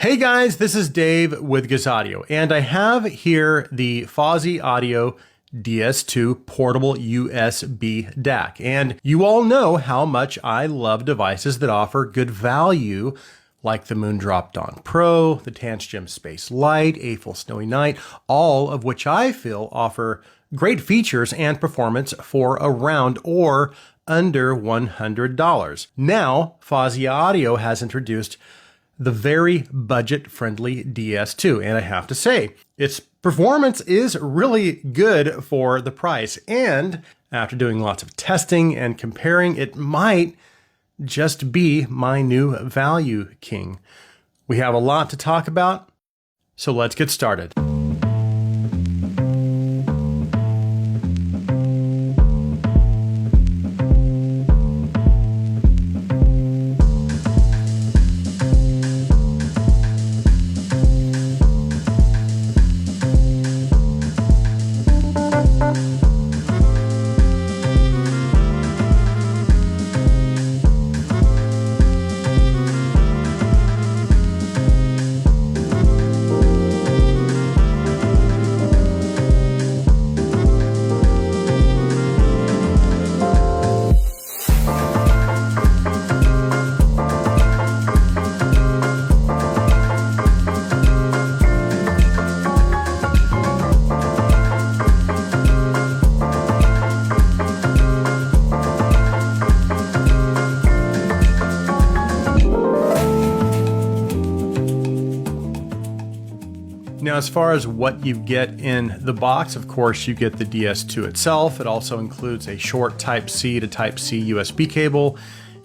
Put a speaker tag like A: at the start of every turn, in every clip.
A: Hey guys, this is Dave with Gazaudio, and I have here the Fozzy Audio DS2 portable USB DAC. And you all know how much I love devices that offer good value, like the Moondrop Dawn Pro, the Tangem Space Lite, Eiffel Snowy Night, all of which I feel offer great features and performance for around or under $100. Now, Fozzy Audio has introduced the very budget-friendly DS2, and I have to say, its performance is really good for the price, and after doing lots of testing and comparing, it might just be my new value king. We have a lot to talk about, so let's get started. Now, as far as what you get in the box, of course, you get the DS2 itself. It also includes a short Type-C to Type-C USB cable,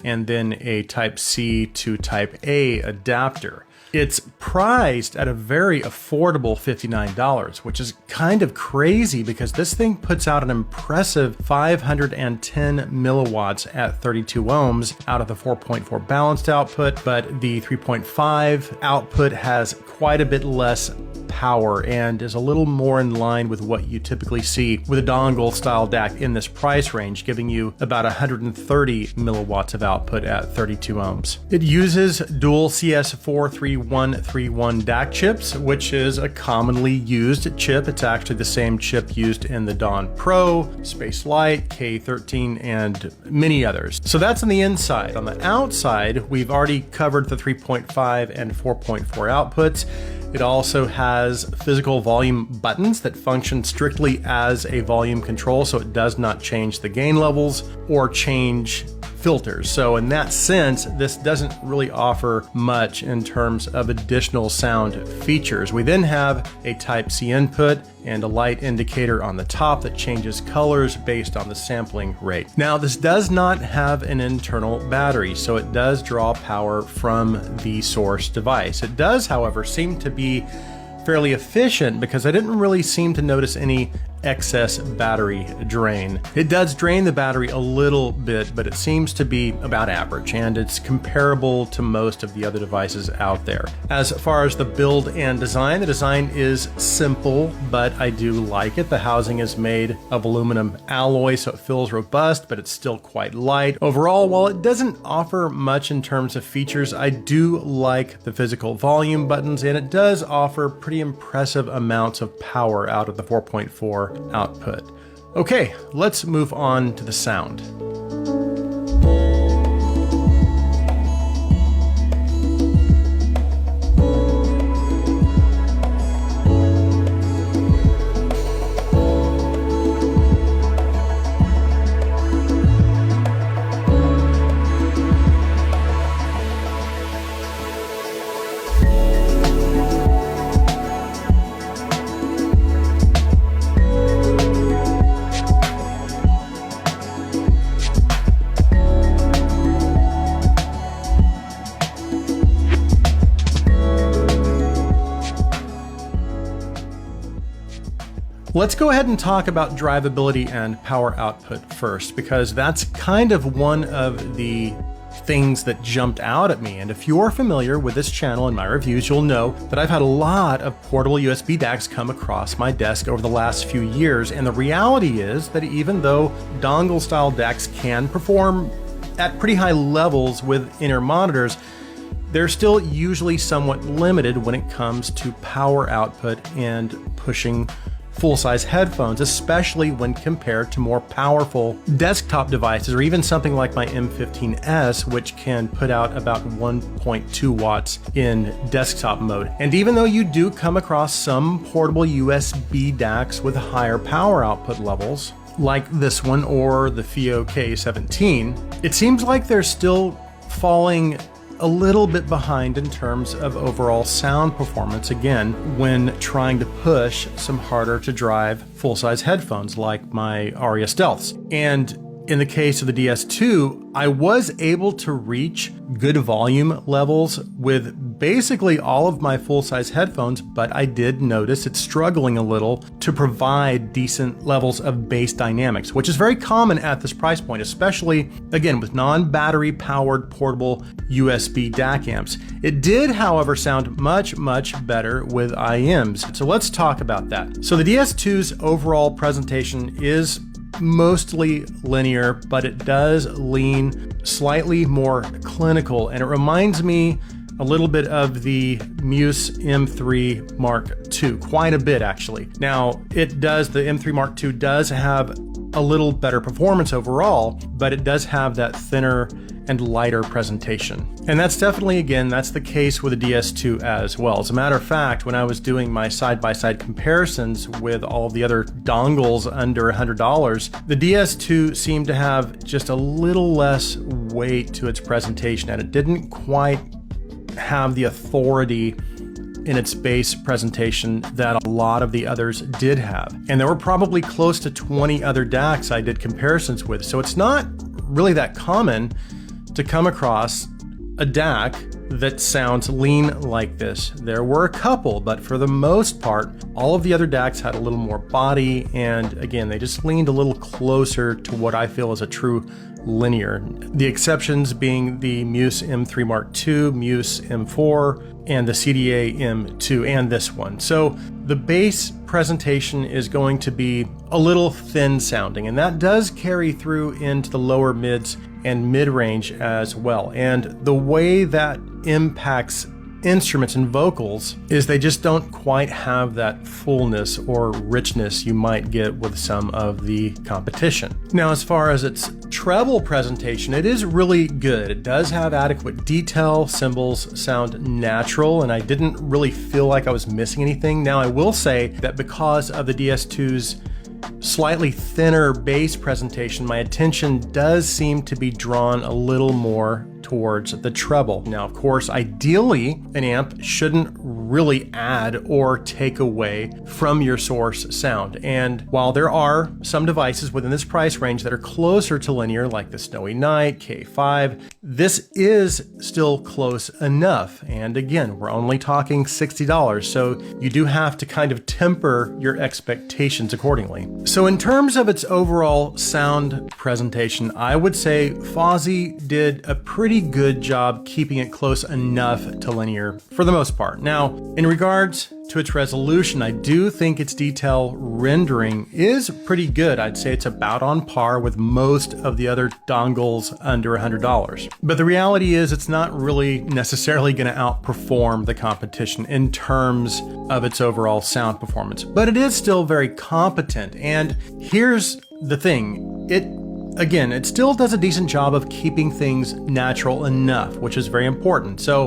A: and then a Type-C to Type-A adapter. It's priced at a very affordable $59, which is kind of crazy because this thing puts out an impressive 510 milliwatts at 32 ohms out of the 4.4 balanced output, but the 3.5 output has quite a bit less power and is a little more in line with what you typically see with a dongle style DAC in this price range, giving you about 130 milliwatts of output at 32 ohms. It uses dual CS43131 DAC chips, which is a commonly used chip. It's actually the same chip used in the Dawn Pro, Space Lite, K13, and many others. So that's on the inside. On the outside, we've already covered the 3.5 and 4.4 outputs. It also has physical volume buttons that function strictly as a volume control, so it does not change the gain levels or change filters. So in that sense, this doesn't really offer much in terms of additional sound features. We then have a Type-C input and a light indicator on the top that changes colors based on the sampling rate. Now, this does not have an internal battery, so it does draw power from the source device. It does, however, seem to be fairly efficient because I didn't really seem to notice any excess battery drain. It does drain the battery a little bit, but it seems to be about average, and it's comparable to most of the other devices out there. As far as the build and design, the design is simple, but I do like it. The housing is made of aluminum alloy, so it feels robust, but it's still quite light. Overall, while it doesn't offer much in terms of features, I do like the physical volume buttons, and it does offer pretty impressive amounts of power out of the 4.4 output. Okay, let's move on to the sound. Let's go ahead and talk about drivability and power output first, because that's kind of one of the things that jumped out at me. And if you're familiar with this channel and my reviews, you'll know that I've had a lot of portable USB DACs come across my desk over the last few years. And the reality is that even though dongle style DACs can perform at pretty high levels with inner monitors, they're still usually somewhat limited when it comes to power output and pushing full-size headphones, especially when compared to more powerful desktop devices, or even something like my M15S, which can put out about 1.2 watts in desktop mode. And even though you do come across some portable USB DACs with higher power output levels, like this one or the FIO K17, it seems like they're still falling a little bit behind in terms of overall sound performance, again, when trying to push some harder to drive full-size headphones like my Aria Stealths. And in the case of the DS2, I was able to reach good volume levels with basically all of my full-size headphones, but I did notice it's struggling a little to provide decent levels of bass dynamics, which is very common at this price point, especially, again, with non-battery powered portable USB DAC amps. It did, however, sound much better with IMs. So let's talk about that. So the DS2's overall presentation is mostly linear, but it does lean slightly more clinical, and it reminds me a little bit of the Muse M3 Mark II, quite a bit actually. Now, the M3 Mark II does have a little better performance overall, but it does have that thinner and lighter presentation. And that's definitely, again, that's the case with the DS2 as well. As a matter of fact, when I was doing my side-by-side comparisons with all the other dongles under $100, the DS2 seemed to have just a little less weight to its presentation, and it didn't quite have the authority in its base presentation that a lot of the others did have. And there were probably close to 20 other DACs I did comparisons with, so it's not really that common to come across a DAC that sounds lean like this. There were a couple, but for the most part, all of the other DACs had a little more body, and again, they just leaned a little closer to what I feel is a true linear. The exceptions being the Muse M3 Mark II, Muse M4, and the CDA M2, and this one. So the bass presentation is going to be a little thin sounding, and that does carry through into the lower mids and mid-range as well. And the way that impacts instruments and vocals is they just don't quite have that fullness or richness you might get with some of the competition. Now, as far as its treble presentation, it is really good. It does have adequate detail, cymbals sound natural, and I didn't really feel like I was missing anything. Now, I will say that because of the DS2's slightly thinner bass presentation, my attention does seem to be drawn a little more towards the treble. Now, of course, ideally, an amp shouldn't really add or take away from your source sound. And while there are some devices within this price range that are closer to linear, like the Snowy Night, K5, this is still close enough. And again, we're only talking $60, so you do have to kind of temper your expectations accordingly. So in terms of its overall sound presentation, I would say Fozzy did a pretty good job keeping it close enough to linear for the most part. Now, in regards to its resolution, I do think its detail rendering is pretty good. I'd say it's about on par with most of the other dongles under $100. But the reality is it's not really necessarily going to outperform the competition in terms of its overall sound performance. But it is still very competent. And here's the thing. It still does a decent job of keeping things natural enough, which is very important. So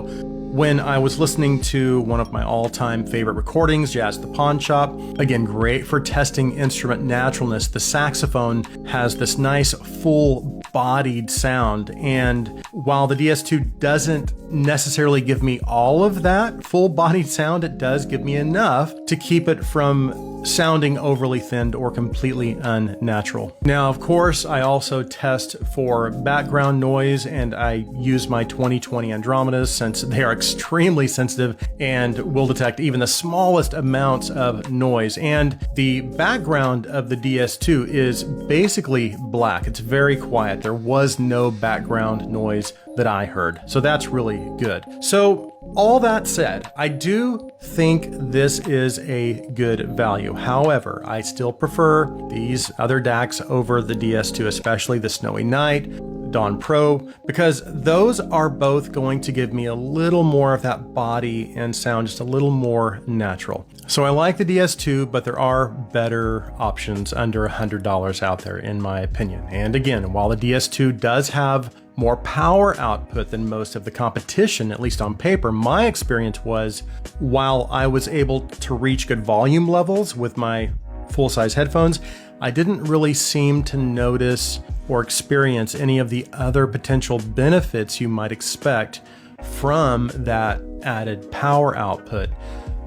A: when I was listening to one of my all-time favorite recordings, Jazz at the Pawn Shop, again, great for testing instrument naturalness. The saxophone has this nice full-bodied sound, and while the DS2 doesn't necessarily give me all of that full-bodied sound, it does give me enough to keep it from sounding overly thinned or completely unnatural. Now, of course, I also test for background noise, and I use my 2020 Andromedas since they are extremely sensitive and will detect even the smallest amounts of noise. And the background of the DS2 is basically black. It's very quiet. There was no background noise that I heard. So that's really good. So all that said, I do think this is a good value. However, I still prefer these other DACs over the DS2, especially the Snowy Night, Dawn Pro, because those are both going to give me a little more of that body and sound just a little more natural. So I like the DS2, but there are better options under $100 out there, in my opinion. And again, while the DS2 does have more power output than most of the competition, at least on paper, my experience was, while I was able to reach good volume levels with my full-size headphones, I didn't really seem to notice or experience any of the other potential benefits you might expect from that added power output,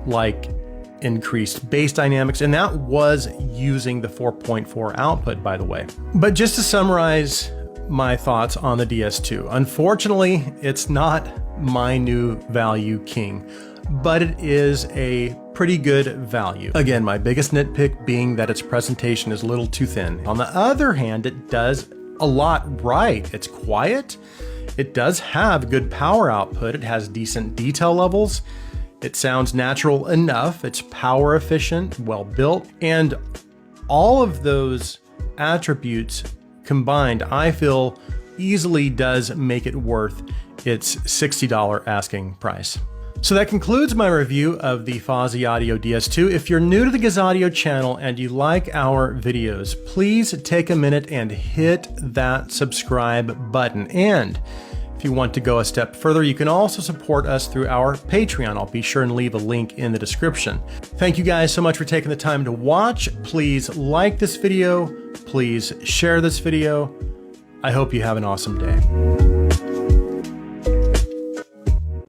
A: like increased bass dynamics, and that was using the 4.4 output, by the way. But just to summarize my thoughts on the DS2, unfortunately, it's not my new value king, but it is a pretty good value. Again, my biggest nitpick being that its presentation is a little too thin. On the other hand, it does a lot right. It's quiet. It does have good power output. It has decent detail levels. It sounds natural enough. It's power efficient, well built, and all of those attributes combined, I feel, easily does make it worth its $60 asking price. So that concludes my review of the Fozzy Audio DS2. If you're new to the Gazaudio channel and you like our videos, please take a minute and hit that subscribe button. And if you want to go a step further, you can also support us through our Patreon. I'll be sure and leave a link in the description. Thank you guys so much for taking the time to watch. Please like this video. Please share this video. I hope you have an awesome day.